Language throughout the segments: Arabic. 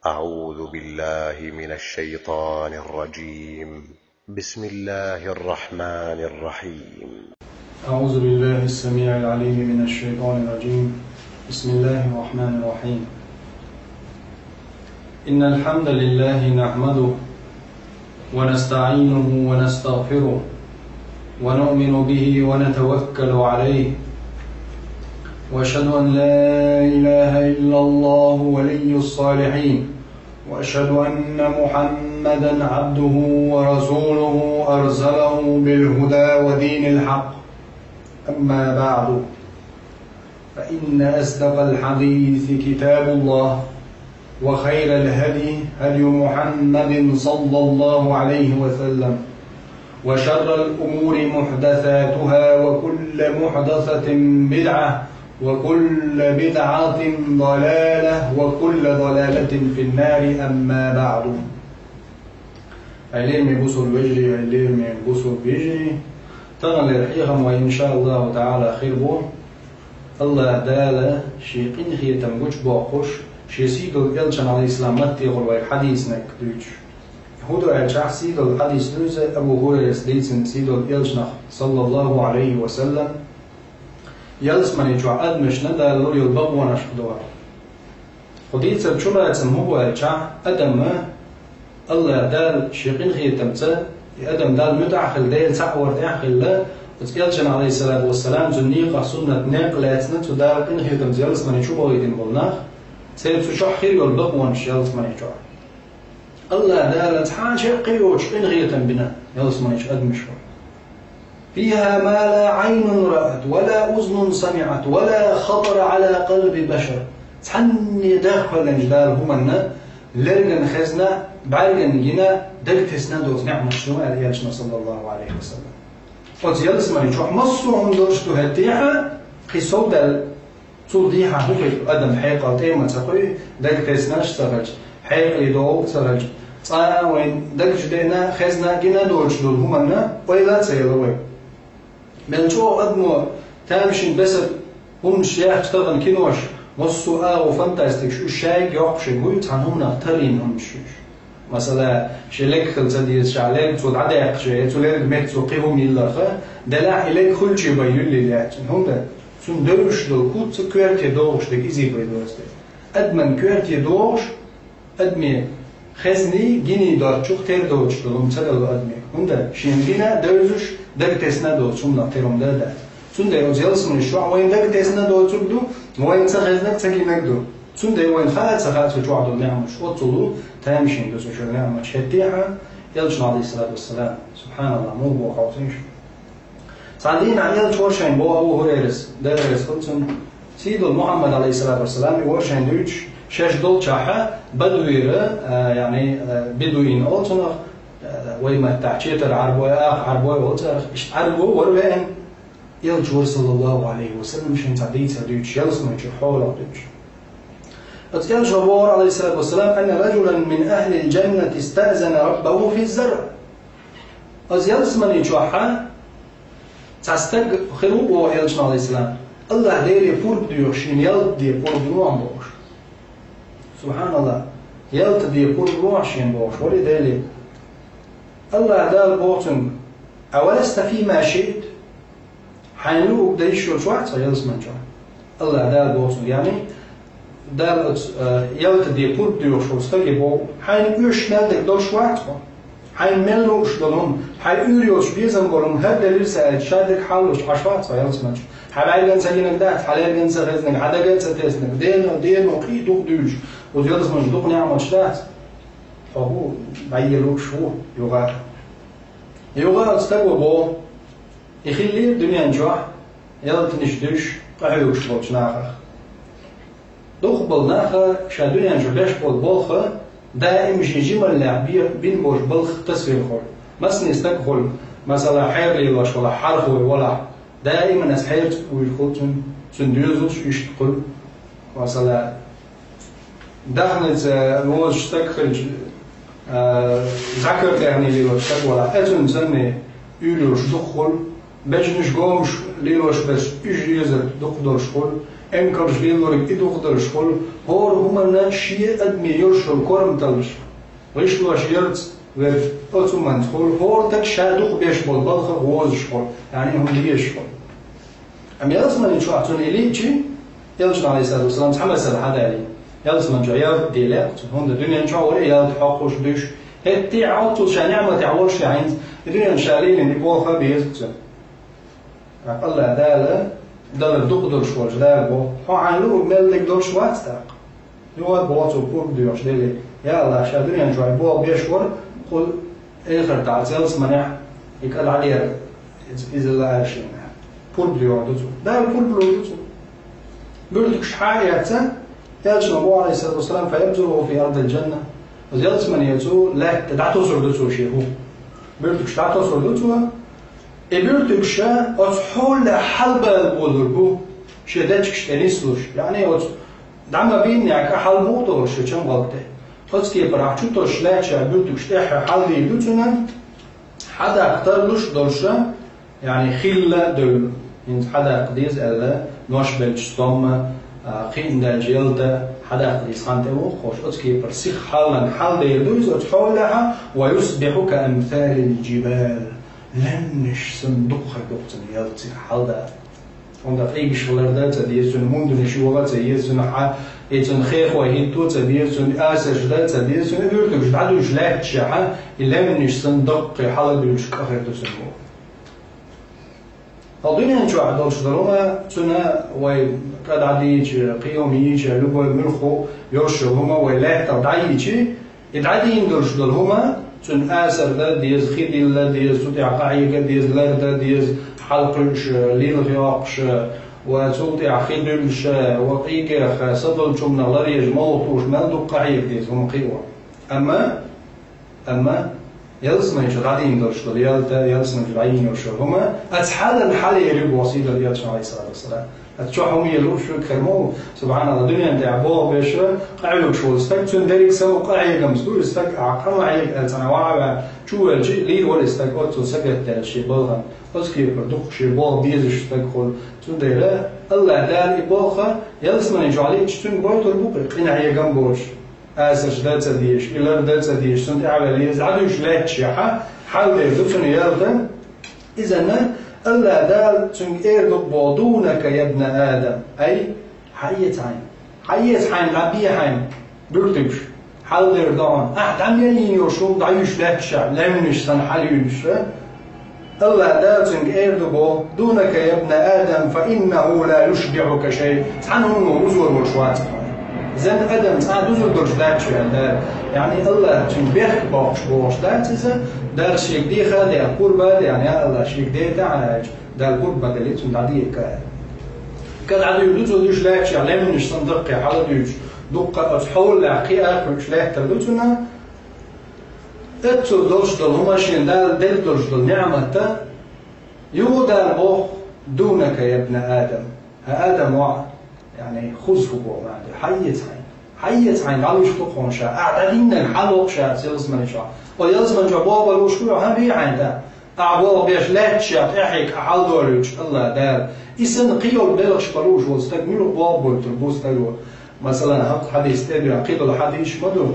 أعوذ بالله من الشيطان الرجيم. بسم الله الرحمن الرحيم. أعوذ بالله السميع العليم من الشيطان الرجيم. بسم الله الرحمن الرحيم. إن الحمد لله نحمده ونستعينه ونستغفره ونؤمن به ونتوكل عليه، وأشهد أن لا إله إلا الله ولي الصالحين، وأشهد أن محمدا عبده ورسوله أرسله بالهدى ودين الحق. أما بعد، فإن أصدق الحديث كتاب الله، وخير الهدي هدي محمد صلى الله عليه وسلم، وشر الأمور محدثاتها، وكل محدثة بدعة، وكل بدعة ضلالة، وكل ضلالة في النار. أما بعد، علم بصر بجري علم بصر بجري تغنى الحقيقة، وإن شاء الله تعالى خير بو الله دالة شيقين خيتم وش باقوش شي سيدو الإلشان على الإسلام متغل وحديث نكدوش هدو أجع سيدو الحديث لوزة أبو هريرة سديتن سيدو الإلشان صلى الله عليه وسلم يلس من يجوع أدمش ندى لوري البغوانش خدوار خديت بشمرة هو أجع أدم الله دال شيقين خيتم أدم دال متعخل ديل تعور تعخل لا وتقلشن عليه الصلاة والسلام زنيقة سنة ناقلاتنا تدار إن خيتم يلس من يشوبه يدين بولناخ سيد تشوح خير والبغوانش يلس من يجوع الله دال تحاجة قيوش إن خيتم بنا يلس من يش أدمش فيها ما لا عين رأت ولا أذن سمعت ولا خطر على قلب بشر. تحني داخل الجدال همنا لرجن خزنا بعرجن جنا دلتسنا دوت نعم شنو قال يالشنا صلى الله عليه وسلم. قلت يلس من يشوح مصر درش تهديها خيسو دل صوديها هو أدم حيقة تيمة تقوي دلتسناش ترج حيق يدو ترج وين دلش دينا خزنا جنا دورش دول همنا وإلا تسيلوي من شو أدمو تامشين بسر هم شيخ تغن كينوش والسؤال وفانتاستيك شو شاي يوقف شيء تعنهم نختارين هم شوش مثلا شلك خلصة دي شعلك تود عداق شيء تولد مت سوقيهم يلاخه دلع إليك كل شيء بيجول لاتن هم ده سون دوش دو كوت كويرتي دوش دك إزاي بيدوسته أدمن كويرتي دوش أدمي خزني جيني دار شو تير دوش دلهم تدل أدمي هم ده شينجينا دوزش دك تسنا دو سون نختارهم ده سون ده يوزيلس من الشوع وين دك تسنا دو تبدو وين تخزنك تجي نقدو سون ده وين خالد وجوع دو نعم شو طلو تامشين دوس شو نعم شتيها يلش عليه الصلاة والسلام سبحان الله مو بو خاطيش صالين عيال شورشين بو أبو هريرة درس قلتم سيد محمد عليه الصلاة والسلام يورشين دوش شش دول شاحة بدويرة يعني بدوين أوتنا ويما تعشيت العربوي عربوي أوتر إيش عربو وروين يلجور صلى الله عليه وسلم شن تعديت دوش يلس ما يجحول دوش أتيان جبار عليه الصلاة والسلام أن رجلا من أهل الجنة استأذن ربه في الزرع أزيلس من يجحا تستغفروا ويلجنا عليه السلام الله ليري فور ديوشين يلدي فور دروان بوش سبحان الله يلتدي فور درواشين بوش ولي ديلي الله دال بوتن أولست فيما شئت حينلو بديش شوات يلس من جوا الله دال بوتن يعني دال يلتدي فور ديوش وستجي بو حين يوش نادك دو شوات حين ملوش دلهم حين يوريوش بيزن بولهم هر دليل سعيد شادك حالوش عشوات يلس من جوا حبايل جنسينك دات حلال جنس غزنك عدا جنس تسنك دين وقي دوق دوش وزيادس من دوق نعم وشلات فهو بعيلوش هو يغار استقوى بو يخلي الدنيا نجوح يلت نشدوش قحيوش بوش ناخر دوخ بول ناخر شا الدنيا نجوحش بول بولخ دائم جيجيم اللعبية بين بوش بلخ تصوير خول مسني استقخل مثلا حير ليلوش ولا حرخ ولا دائما أسحيرت ويخلطن سندوزوش يشتغل مثلا دخلت نوز شتكخل ذكر يعني ليلوش ولا أتون زني يلوش دخل بجنش قومش ليلوش بس يجيزت دخدوش خل كرش ليلورك إدو قدرش خل هور هما شيء أدمي يرشل كورم تلش ويش لو شيرت وأتومن خل هور تك شادوخ بيش بول بالخ غوز شخل يعني هم ليش خل أم يلزم شو أعطون إليه شيء يلزم عليه الصلاة والسلام محمد صلى الله عليه يلزم جاير ديلات هون الدنيا نشوا ولا يلد حقوش بيش هتي عطوا شنعمة تعورش عين الدنيا شالين اللي بوخا بيزت الله داله دال دقدر شو جدار بو هو عنلو ملك دور شو استاق هو بواتو بور ديوش ديلي يا الله شادري ان جاي بو بيشور قل اخر تعزلس منح يقال عليه اذا لا شيء بور ديو دوتو دال بور دوتو بيقول شحايته يالش ابو عليه الصلاه والسلام فيبذله في ارض الجنه وزيادة من يزو لا تدعتو سردوتو شيخو بيقول تدعتو سردوتو بيرتب شا أتحول حلبة البولربو شدتش كشتنيسلوش يعني دعما بين يعني حل موتور شو كم غلطة خذ براحتو تشلات شا بيرتب شتاح حل يدوتنا حدا اختارلوش درشة يعني خيلة دول إن حدا قديس ألا نوش بالجستوم خين دا جيلدا حدا قديس خانته خوش برسيخ حالا حل يدوز أتحولها ويصبح كأمثال الجبال لنش صندوق خدوقتن يلتي حالدا omdat eigenschapslerden die zijn monden en schuwat die zijn een geef wat hier doet die zijn asers dat die zijn natuurlijk dus dat dus lijkt ja ilem is صندوق حال dus كهر تسمو الدنيا نشوف عدول شدروما سنة وكاد عديج قيوميج لبوا ملخو يرشوا هما ولا تدعيجي يدعين دول شدروما سن آسر ده ديز خيل ده ديز توتي عقايق ديز لرده ديز حلقش ليل غياقش وتوتي عخيلش وقيق صدل شمنا لريج ملطوش ملدو قايق ديز هم قيوة أما يلزم يجرعين درشتل يلزم يجرعين يرشل هما أتحال الحال يريد وصيلة ليالش عليه الصلاة والسلام أتشوحهم يلوش كرمو سبحان الله الدنيا أنت عبوه بيشو قعلوك شو استك تون داريك سمو قاعي قمسدو استك عقم عيك أتنوعا شو الجي ليه ولا استك أتو سكت شي بلغا أسكي بردوك شي بلغ بيزش استك خل تون داري الله داري بلغا يلزم يجعلين تون بويتو البوقي قين عيا قمبوش أساس داتا ديش إلى داتا ديش سنت عملية عدوش لا تشيحة حال يردفن يردن إذا الله دال سنك إردك بودونك يا ابن آدم أي حية عين لبية عين برتبش حال يردان عم يلين يوشو دعيوش لا تشيح لا منش سن حاليوش الله دال سنك إردك بودونك يا ابن آدم فإنه لا يشجعك شيء عنهم وزور وشواتك زين أدم ساعد وزر درش داتش يعني الله تنبيخ باش داتزه دار شيء دي خالي قربة يعني الله شيء دي تعالج دار قربة دليل تندعيه كان عاد يدوز ودوش لاتش يعني منش صندق على دوش دقة تحول لعقي آخر شلاه تردوتنا اتو درش دل هما شين دل درش دل نعمة يودار بوخ دونك يا ابن آدم آدم وعد يعني خذه معه حية عين على يشتقون شاء أعدادين الحلق شاء سيلزمن شاء ويلزمن شاء بابا لوشكو هم بي عين ده أعبوا بيش لا تشاء إحيك أحال دوريش الله دار إسن قيل بلغش بلوش واستقبلوا بابا تربوس تلو مثلا حق حديث تبرع قيل الحديث مدو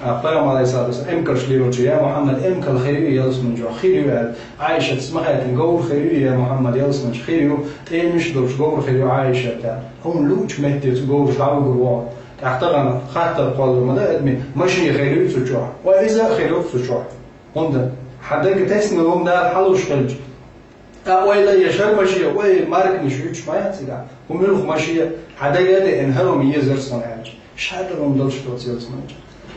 قام عليه الصلاة والسلام إمكرش ليوجي يا محمد إمكر خيري يلزمن جو خيري عائشة تسمحها تنقور خيري يا محمد يلزمن خيري إيه مش دوش قور خيري عائشة هم لوش مهدي تقور دعوة قروات تحترم خاطر قالوا ماذا أدمي ماشي خيري سجوع وإذا خيري سجوع هندا حداك تسمع لهم ده حلوش خلج وإلا يشار ماشي وإيه مارك مش يوش ما يتسجع هم يلوخ ماشي حداك ده إنهارهم يزر صناعج شهادة لهم دلش توصيل صناعج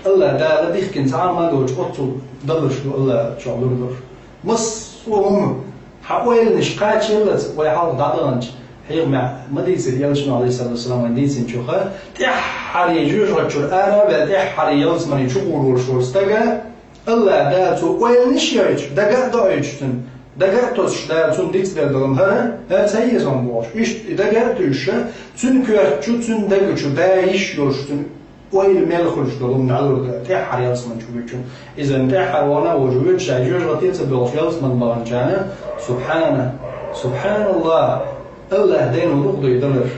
الله ده لديك كنت عام دوج أطول دلش الله شو عملوا دلش مص وهم حوالي نشقات شلت ويحاول ضعضنج هي مع مديس يلشنا عليه الصلاة والسلام مديس نشوخه تحري يجوج رجل أنا بتحري يلز من يشوفوا ورشورستجا الله ده تو وين نشيج دقة دايجتن دقة توش ده تون ديكس ده دلهم ها تيزون باش إيش دقة توش تون كيرت تون دقة شو ده إيش يوشتن وين ملخش دلهم نعلو ده تحري يلز من شوفيتشون إذا تحري وانا وجوج شايجوج رتيت بلوش يلز من سبحان الله الله دين ونقضي يدلر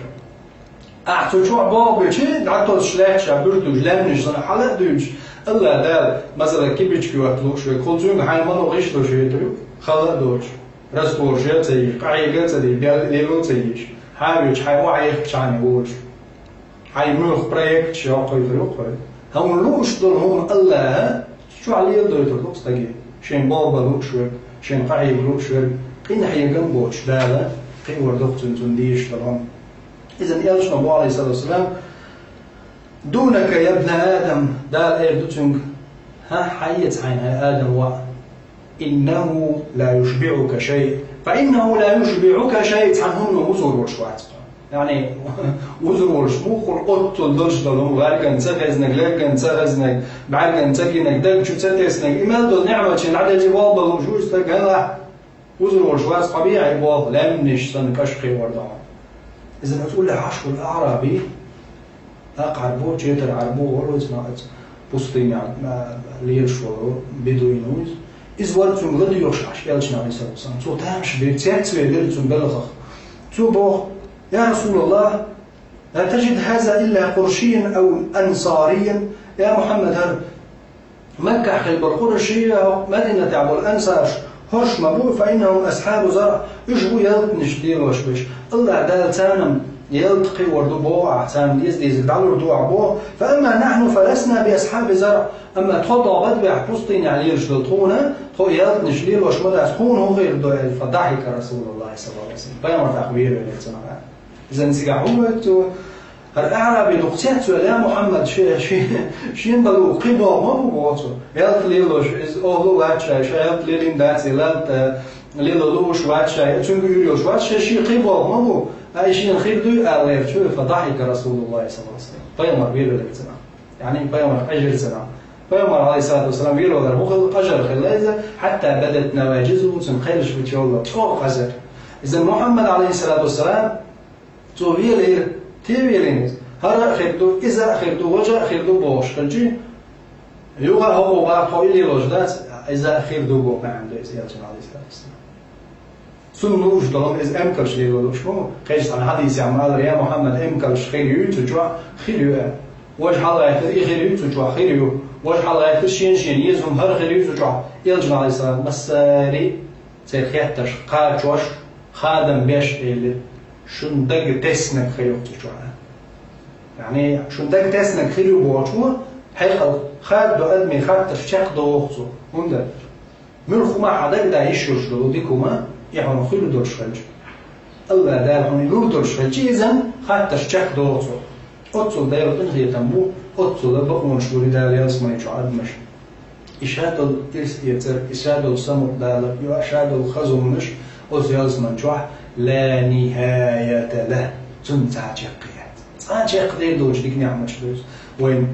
أعطوا شو عبابة شيء عطوا شلات شابرتوش لمنش صنع حلق دوش الله دال مثلا كيبيش كي وقتلو شوي كلتون حين ما نغيش دو شوي تلو خلق دوش رستور شيء تسي قاعدة تسي بيلو تسيش حاويش حي وعيك شاني ووش حي مخ بريك شاقي فريق هم لوش دول هم الله شو عليه دول تلوكس تجي شين بابا لوش شوي شين قاعد لوش شوي قين حي جنبوش دالا قين وردوك تنديش طبعا إذا يالش نبو عليه الصلاة والسلام دونك يا ابن آدم دال إيردوتنج ها حيت عين آدم إنه لا يشبعك شيء فإنه لا يشبعك شيء عنهم وزور وشوات يعني وزور وشموخ القط دلش دلهم غارقا تغزنك لكن تغزنك بعرقا تكينك دل شو تتسنك إما دل نعمة العدد جواب بالوجوز تقال وزور وشوات طبيعي بوض لا منش سنكشخي وردعون إذا تقول له عشق الأعرابي أقعربو جيتر عربو ولو اسمعت بوستين ليش ولو بدوينوز إذا ورتم غدي يوشعش يالشنا عليه الصلاة والسلام تو تامش بيتسات ويدرتم بلغخ تو بوخ يا رسول الله لا تجد هذا إلا قرشيا أو أنصاريا يا محمد هل مكة خلب القرشية مدينة عبو الأنصار هرش مبوع فإنهم أصحاب زرع يشبو يلتنش ديل وشبش الله دال تانم يلتقي وردو بوع أحسان يزديز دال وردو عبوع فأما نحن فلسنا بأصحاب زرع أما تخضع بدبع فسطين على يرشدلطونا خو يلتنش ديل وشمد أسخون هو غير دوئل فضحك رسول الله صلى الله عليه وسلم بيامر تأخبير إذا نسيقعوه الأعرابي دقتات يا محمد شين بلو قبا ما بواتو يالت ليلوش إز أهلو واتشاي شايلت ليلين داتي لالت ليلوش واتشاي تنقو يريوش واتشاي شي قبا ما بو أي شين خير دوي أغير شو فضحك رسول الله صلى الله عليه وسلم بيامر بيلو لك سنة يعني بيامر أجر سنة بيامر عليه الصلاة والسلام بيلو ذا هو أجر خلازة حتى بدت نواجزه تنخيلش بتشولله تفوق أجر إذا محمد عليه الصلاة والسلام توبيلير تيبيلينز هر خيردو إذا خيردو وجه خيردو بوش خلجي يوغا هو باقو إلي وجدات إذا خيردو بو ما عنده إزيال جمع عليه الصلاة والسلام سنوش دلهم إذا أمكرش ليلو شمو خيجت عن حديث عمال يا محمد أمكرش خير يتجوع خير يوه وجه الله يتري خير يتجوع خير يوه وجه الله يتري شين يزهم هر خير يتجوع يلجمع عليه الصلاة مساري سيخيتش قاجوش خادم بيش إلي شندق تسنك خير يتجوع يعني شندق تسنك خير يبوشوا حيقل خاد دو أدمي خاد تشاق دو وخصو هنده ملخو ما حدق دا يشوش دو ديكو ما يحونو خير دورش خلج الله دار هوني لور دورش خلج إذن خاد تشاق دو وخصو أتصل دايرو تنخي تنبو أتصل بقون شوري دار يلسما يجو عدمش إشهاد الإرس يتر إشهاد السمر دالك يو أشهاد الخزمنش أز يلسما جوح لا نهاية له تنتع جقيات تنتع دير دوش ديك نعمة شبوز وين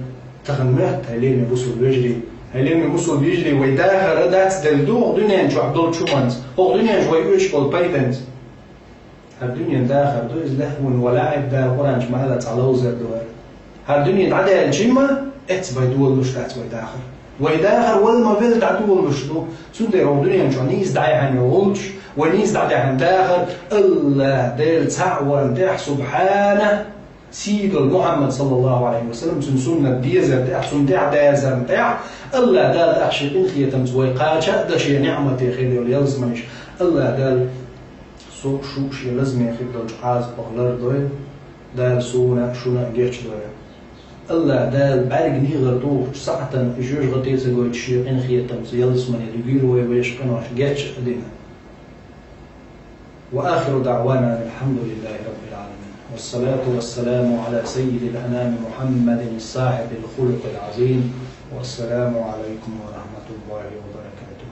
تغنمت هلين بوصل بيجري هلين بوصل بيجري ويداخل ردات دلدو دنيا جو عبدال شومانت هو دنيا جو يوش بالبايدنت هالدنيا داخل دوز لهو ولعب دا قرانش مالت على وزر دوار هالدنيا عدا الجيمة اتبا دول مش تاتبا داخل ويداخل والما بيلد عدول مش دو سودي رو دنيا جو نيز دعي عن يولش ونيز دعي عن داخل الله ديل تعوى دح سبحانه سيد محمد صلى الله عليه وسلم سنسون الديزر دح سندع دازر دح الله دال أحشي إنخية تمزوي قاچا دشي نعمة خيلي وليلزمنش الله دال سو شوش يلزم يخيل دوج عاز بغلر دوي دال سونا شونا جيش دوي الله دال بعرق نيغر دوش ساعة جوج غطيس قوي تشير إنخية تمزوي يلزمني لبيرو ويش قنوش جيش أدينا وآخر دعوانا الحمد لله رب العالمين والصلاة والسلام على سيد الأنام محمد صاحب الخلق العظيم والسلام عليكم ورحمة الله وبركاته.